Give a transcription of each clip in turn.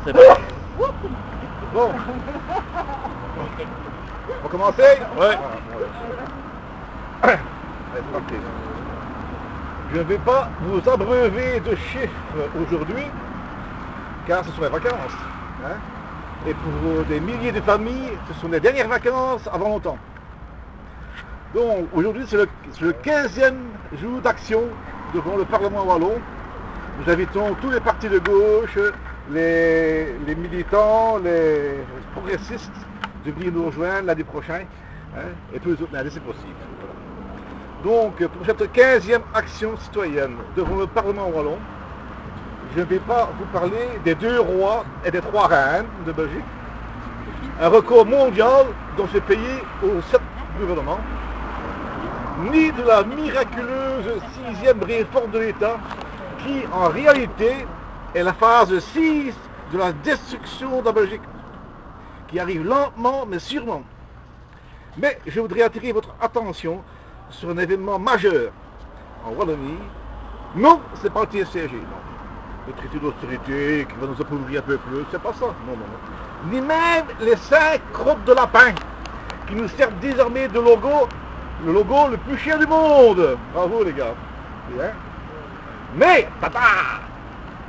C'est bon. Bon. On va commencer? Ouais. Allez, c'est parti. Je ne vais pas vous abreuver de chiffres aujourd'hui, car ce sont les vacances. Hein? Et pour des milliers de familles, ce sont les dernières vacances avant longtemps. Donc aujourd'hui, c'est le 15e jour d'action devant le Parlement wallon. Nous invitons tous les partis de gauche, les militants, les progressistes de venir nous rejoindre l'année prochaine, hein, et tous les autres l'année, c'est possible. Voilà. Donc pour cette 15e action citoyenne devant le Parlement wallon, je ne vais pas vous parler des 2 rois et des 3 reines de Belgique, un record mondial dans ce pays aux 7 gouvernements, ni de la miraculeuse 6e réforme de l'État qui, en réalité, est la phase 6 de la destruction de la Belgique, qui arrive lentement mais sûrement. Mais je voudrais attirer votre attention sur un événement majeur en Wallonie. Non, ce n'est pas le TSCG, non. Le traité d'austérité qui va nous appauvrir un peu plus, c'est pas ça, non, non, non. Ni même les 5 crottes de lapin qui nous servent désormais de logo, le logo le plus cher du monde. Bravo les gars. Bien. Mais, tata,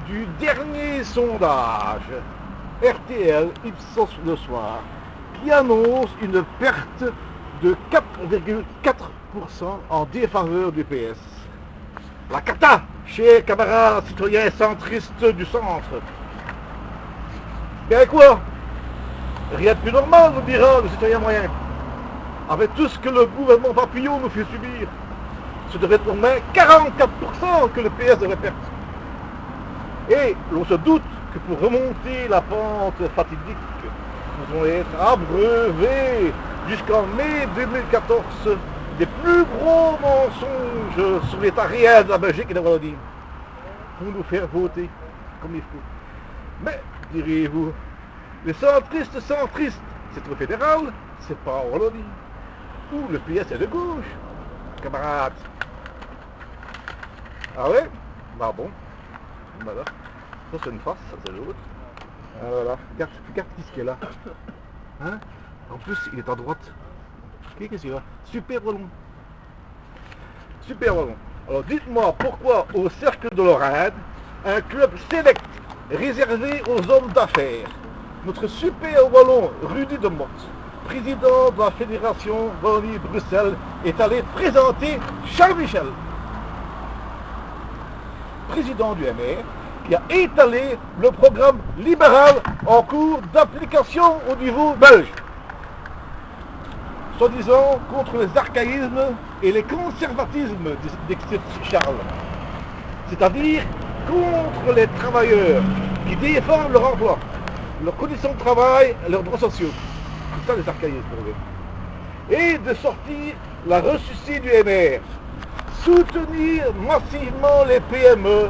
du dernier sondage RTL Ipsos le soir, qui annonce une perte de 4,4% en défaveur du PS. La cata, chers camarades citoyens centristes du centre. Et quoi? Rien de plus normal, nous dira le citoyen moyen. Avec tout ce que le gouvernement Papillon nous fait subir, ce devrait être au moins 44% que le PS devrait perdre. Et l'on se doute que pour remonter la pente fatidique, nous allons être abreuvés jusqu'en mai 2014 des plus gros mensonges sur l'état réel de la Belgique et de la Wallonie, pour nous faire voter comme il faut. Mais, direz-vous, les centristes, c'est au fédéral, c'est pas en Wallonie. Ou le PS est de gauche, camarades. Ah ouais? Bah bon. Voilà. Ça c'est une face, ça c'est l'autre. Ah voilà. Regarde ce qu'il y a là. Hein? En plus, il est à droite. Qu'est-ce qu'il y a? Super Wallon. Super Wallon. Alors dites-moi pourquoi au Cercle de Lorraine, un club sélect réservé aux hommes d'affaires, notre super Wallon Rudy de Mott, président de la Fédération Wallonie-Bruxelles, est allé présenter Charles Michel, président du MR, qui a étalé le programme libéral en cours d'application au niveau belge, soi-disant contre les archaïsmes et les conservatismes, d'excès Charles, c'est-à-dire contre les travailleurs qui défendent leur emploi, leurs conditions de travail, leurs droits sociaux. C'est ça les archaïsmes pour eux. Et de sortir la ressuscité du MR, soutenir massivement les PME,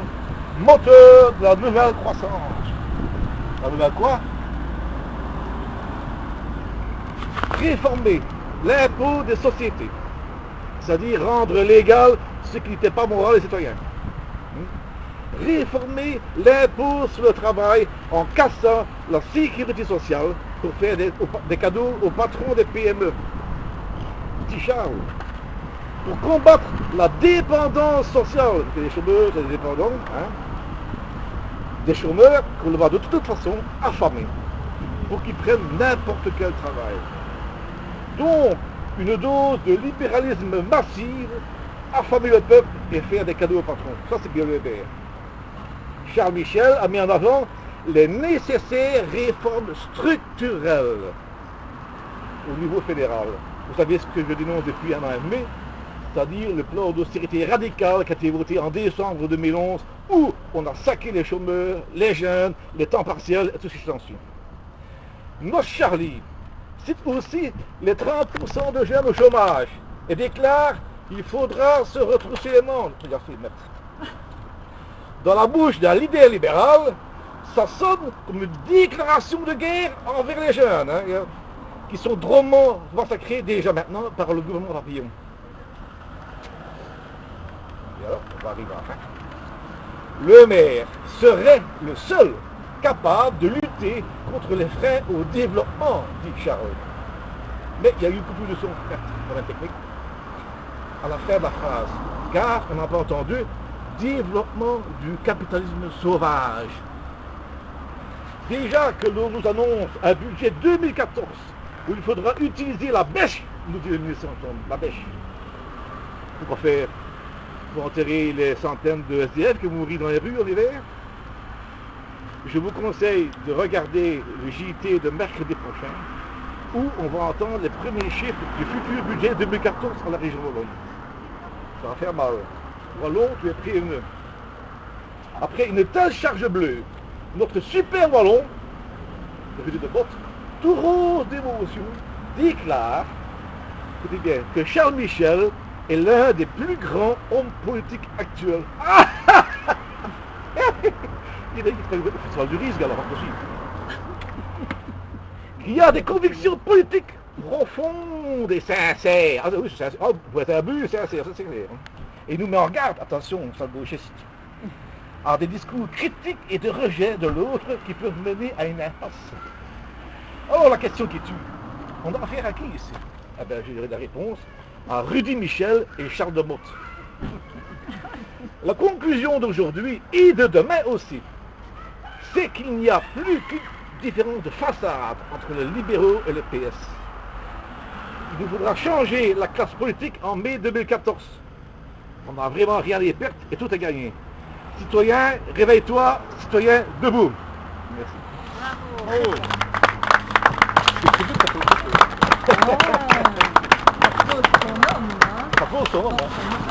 moteur de la nouvelle croissance. La nouvelle quoi? Réformer l'impôt des sociétés, c'est-à-dire rendre légal ce qui n'était pas moral et citoyen. Réformer l'impôt sur le travail en cassant la sécurité sociale pour faire des cadeaux aux patrons des PME. Petit Charles. Pour combattre la dépendance sociale, des chômeurs et des dépendants, hein, des chômeurs qu'on va de toute façon affamer, pour qu'ils prennent n'importe quel travail. Donc, une dose de libéralisme massive, affamer le peuple et faire des cadeaux aux patrons. Ça, c'est bien le MR. Charles Michel a mis en avant les nécessaires réformes structurelles au niveau fédéral. Vous savez ce que je dénonce depuis un an et demi, c'est-à-dire le plan d'austérité radicale qui a été voté en décembre 2011, où on a saqué les chômeurs, les jeunes, les temps partiels et tout ce qui s'ensuit. Notre Charlie cite aussi les 30% de jeunes au chômage et déclare qu'il faudra se retrousser les manches. Dans la bouche d'un leader libéral, ça sonne comme une déclaration de guerre envers les jeunes, hein, qui sont drôlement massacrés déjà maintenant par le gouvernement Papillon. Et alors, on va arriver à la fin. Le maire serait le seul capable de lutter lutter contre les freins au développement, dit Charles. Mais il y a eu beaucoup de son, problème technique, à la fin de la phrase, car on n'a pas entendu développement du capitalisme sauvage. Déjà que l'on nous annonce un budget 2014 où il faudra utiliser la bêche, nous dit le ministre Antoine, la bêche. Pour faire, pour enterrer les centaines de SDF qui mourent dans les rues en hiver. Je vous conseille de regarder le JT de mercredi prochain où on va entendre les premiers chiffres du futur budget 2014 à la région Wallonne. Ça va faire mal. Wallon, tu es pris après une telle charge bleue, notre super Wallon, le futur de vote, tout rose d'émotion, déclare, écoutez bien, que Charles Michel est l'un des plus grands hommes politiques actuels. Il est le festival du risque alors possible. Qui a des convictions politiques profondes et sincères. Ah oui, c'est sincère. Oh, vous êtes un but sincère, ça c'est clair. Et nous met en garde, attention, sale gauchiste, à des discours critiques et de rejet de l'autre qui peuvent mener à une impasse. Oh, la question qui tue. On a affaire à qui ici? Eh bien, je dirais la réponse à Rudy Michel et Charles de Motte. La conclusion d'aujourd'hui et de demain aussi, c'est qu'il n'y a plus qu'une différence de façade entre les libéraux et le PS. Il nous faudra changer la classe politique en mai 2014. On n'a vraiment rien à y perdre et tout est gagné. Citoyen, réveille-toi, citoyen, debout. Merci. Bravo. Pas faux son nom, hein.